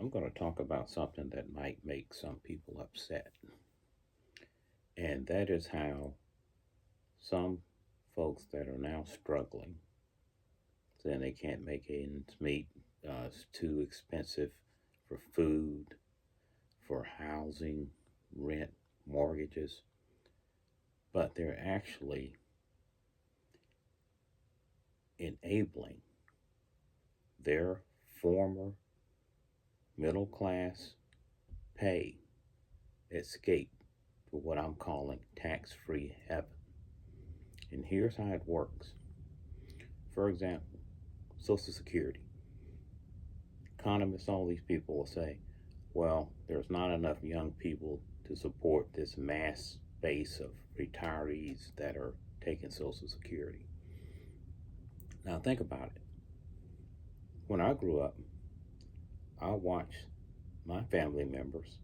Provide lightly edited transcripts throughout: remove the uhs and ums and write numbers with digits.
I'm going to talk about something that might make some people upset, and that is how some folks that are now struggling, saying they can't make ends meet, it's too expensive for food, for housing, rent, mortgages, but they're actually enabling their former middle class pay escape to what I'm calling tax free heaven. And here's how it works. For example, Social Security. Economists, all these people will say, well, there's not enough young people to support this mass base of retirees that are taking Social Security. Now, think about it. When I grew up, I watched my family members,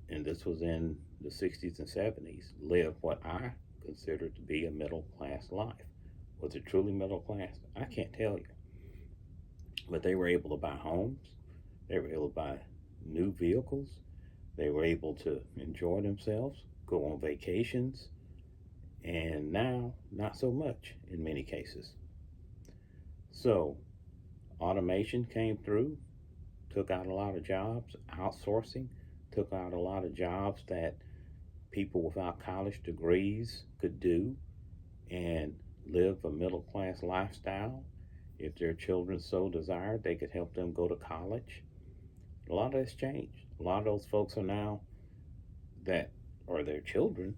and this was in the 60s and 70s, live what I considered to be a middle class life. Was it truly middle class? I can't tell you. But they were able to buy homes, they were able to buy new vehicles, they were able to enjoy themselves, go on vacations, and now not so much in many cases. So automation came through, took out a lot of jobs, outsourcing took out a lot of jobs that people without college degrees could do and live a middle class lifestyle. If their children so desired, they could help them go to college. A lot of that's changed. A lot of those folks are now that are their children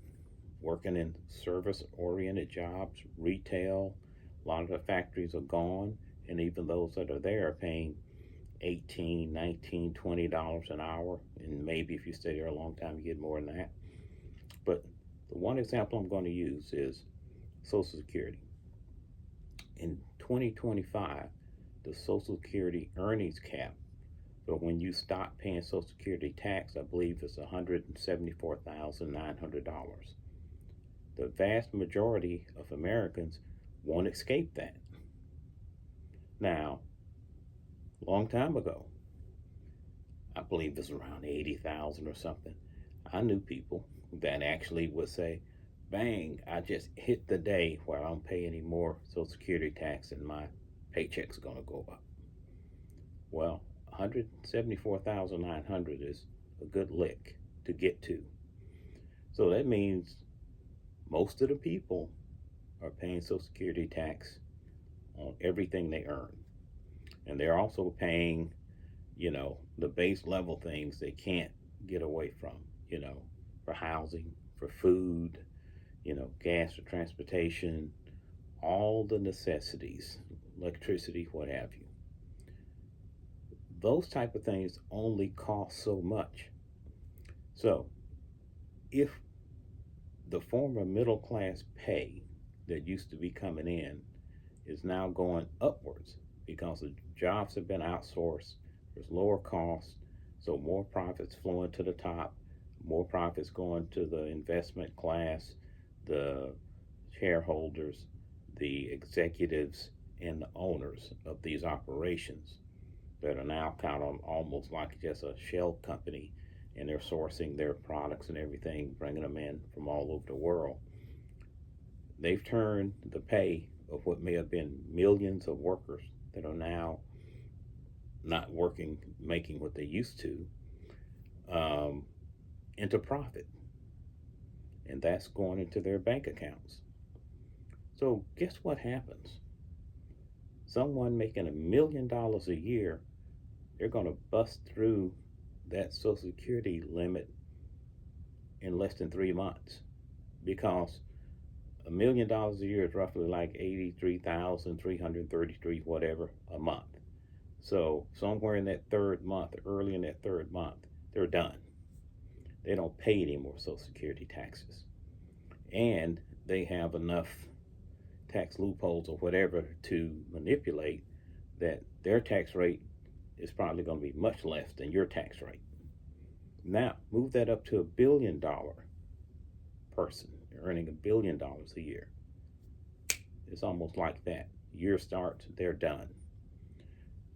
working in service oriented jobs, retail. A lot of the factories are gone, and even those that are there are paying 18, 19, $20 an hour, and maybe if you stay there a long time, you get more than that. But the one example I'm going to use is Social Security. In 2025, the Social Security earnings cap, so when you stop paying Social Security tax, I believe it's $174,900. The vast majority of Americans won't escape that. Now, a long time ago, I believe it's around 80,000 or something, I knew people that actually would say, bang, I just hit the day where I don't pay any more Social Security tax and my paycheck's going to go up. Well, 174,900 is a good lick to get to. So that means most of the people are paying Social Security tax on everything they earn. And they're also paying, the base level things they can't get away from, for housing, for food, gas for transportation, all the necessities, electricity, what have you. Those type of things only cost so much. So if the former middle class pay that used to be coming in is now going upwards because the jobs have been outsourced, there's lower costs, so more profits flowing to the top, more profits going to the investment class, the shareholders, the executives, and the owners of these operations that are now kind of almost like just a shell company, and they're sourcing their products and everything, bringing them in from all over the world. They've turned the pay of what may have been millions of workers that are now not working, making what they used to, into profit. And that's going into their bank accounts. So, guess what happens? Someone making $1 million a year, they're going to bust through that Social Security limit in less than 3 months because $1 million a year is roughly like 83,333 whatever a month. So somewhere in that third month, early in that third month, they're done. They don't pay any more Social Security taxes, and they have enough tax loopholes or whatever to manipulate that their tax rate is probably going to be much less than your tax rate. Now, move that up to $1 billion person earning $1 billion a year. It's almost like that. Year starts, they're done.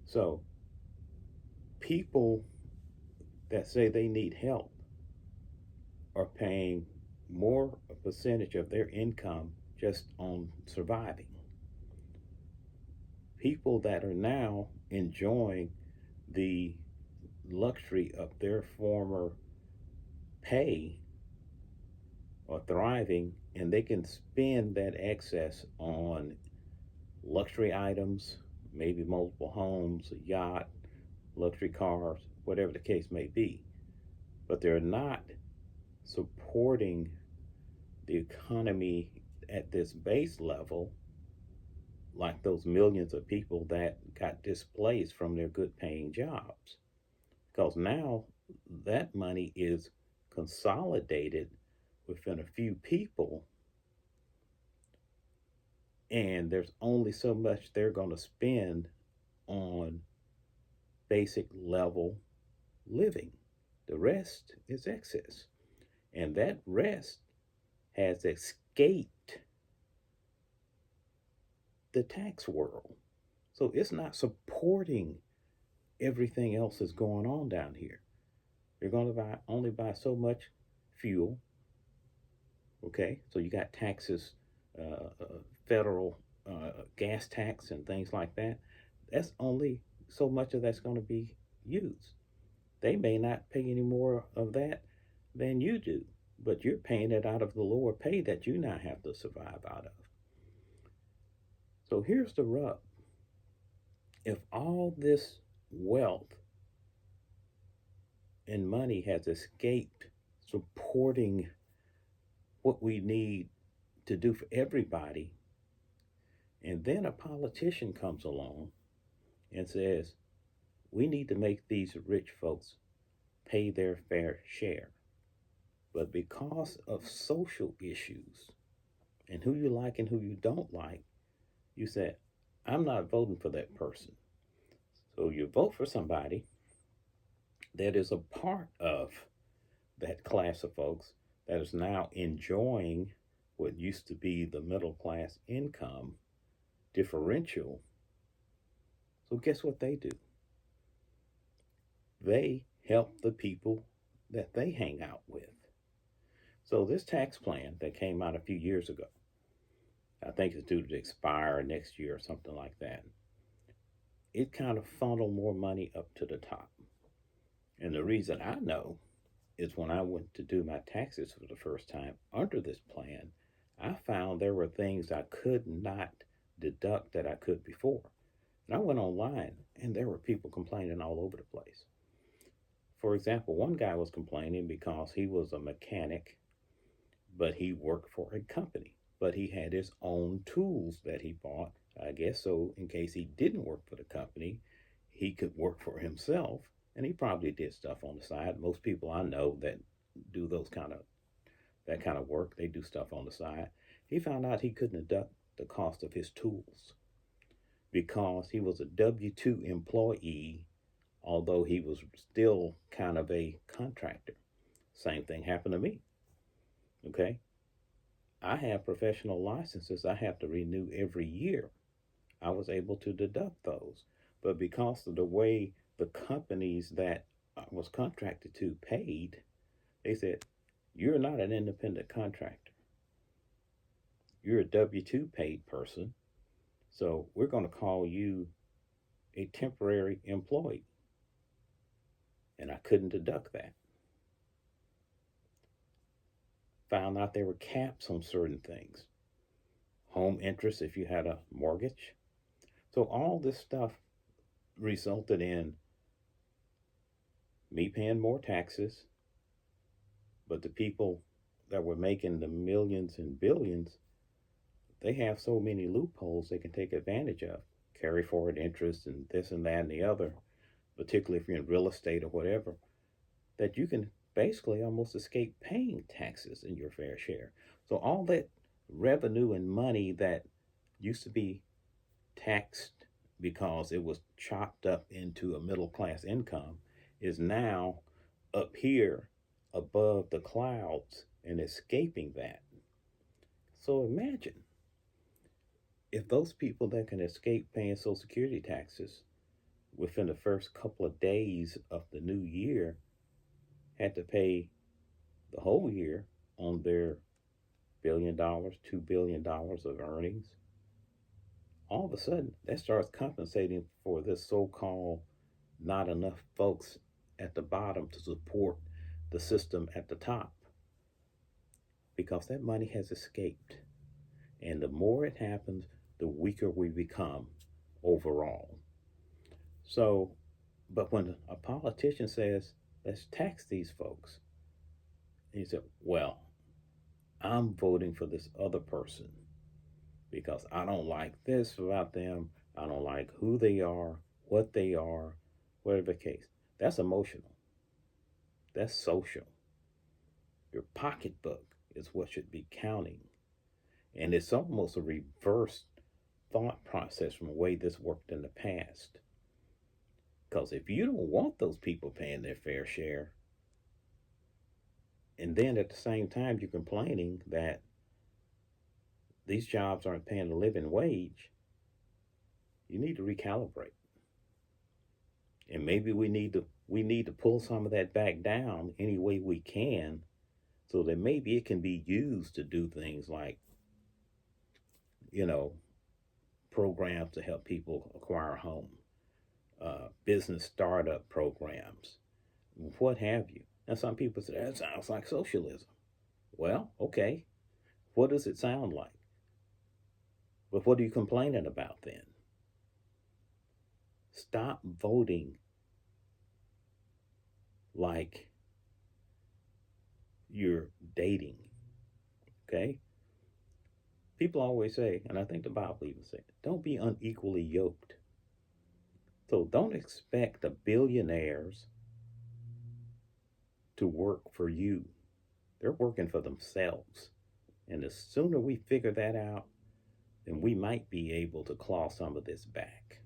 So people that say they need help are paying more a percentage of their income just on surviving. People that are now enjoying the luxury of their former pay are thriving, and they can spend that excess on luxury items, maybe multiple homes, a yacht, luxury cars, whatever the case may be. But they're not supporting the economy at this base level like those millions of people that got displaced from their good paying jobs. Because now that money is consolidated within a few people, and there's only so much they're going to spend on basic level living. The rest is excess. And that rest has escaped the tax world. So it's not supporting everything else that's going on down here. You're going to only buy so much fuel. Okay, so you got taxes, federal gas tax and things like that. That's only so much of that's going to be used. They may not pay any more of that than you do, but you're paying it out of the lower pay that you now have to survive out of. So here's the rub. If all this wealth and money has escaped supporting what we need to do for everybody, and then a politician comes along and says, we need to make these rich folks pay their fair share. But because of social issues and who you like and who you don't like, you said, I'm not voting for that person. So you vote for somebody that is a part of that class of folks that is now enjoying what used to be the middle class income differential. So guess what they do? They help the people that they hang out with. So this tax plan that came out a few years ago, I think it's due to expire next year or something like that. It kind of funneled more money up to the top. And the reason I know is when I went to do my taxes for the first time under this plan, I found there were things I could not deduct that I could before. And I went online and there were people complaining all over the place. For example, one guy was complaining because he was a mechanic, but he worked for a company. But he had his own tools that he bought, I guess, so in case he didn't work for the company, he could work for himself. And he probably did stuff on the side. Most people I know that do that kind of work, they do stuff on the side. He found out he couldn't deduct the cost of his tools because he was a W-2 employee, although he was still kind of a contractor. Same thing happened to me. Okay, I have professional licenses I have to renew every year. I was able to deduct those. But because of the way the companies that I was contracted to paid, they said, you're not an independent contractor. You're a W-2 paid person. So we're going to call you a temporary employee. And I couldn't deduct that. Found out there were caps on certain things. Home interest if you had a mortgage. So all this stuff resulted in me paying more taxes, but the people that were making the millions and billions, they have so many loopholes they can take advantage of. Carry forward interest and this and that and the other, particularly if you're in real estate or whatever, that you can basically almost escape paying taxes in your fair share. So all that revenue and money that used to be taxed because it was chopped up into a middle class income is now up here above the clouds and escaping that. So imagine if those people that can escape paying Social Security taxes within the first couple of days of the new year had to pay the whole year on their $1 billion, $2 billion of earnings. All of a sudden, that starts compensating for this so called not enough folks at the bottom to support the system at the top because that money has escaped. And the more it happens, the weaker we become overall. So, but when a politician says, let's tax these folks, and you say, well, I'm voting for this other person because I don't like this about them. I don't like who they are, whatever the case. That's emotional. That's social. Your pocketbook is what should be counting. And it's almost a reverse thought process from the way this worked in the past. Because if you don't want those people paying their fair share, and then at the same time you're complaining that these jobs aren't paying a living wage, you need to recalibrate. And maybe we need to pull some of that back down any way we can, so that maybe it can be used to do things like, you know, programs to help people acquire a home, business startup programs, what have you. And some people say that sounds like socialism. Well, okay, what does it sound like? But what are you complaining about then? Stop voting like you're dating. Okay? People always say, and I think the Bible even said, don't be unequally yoked. So don't expect the billionaires to work for you. They're working for themselves. And the sooner we figure that out, then we might be able to claw some of this back.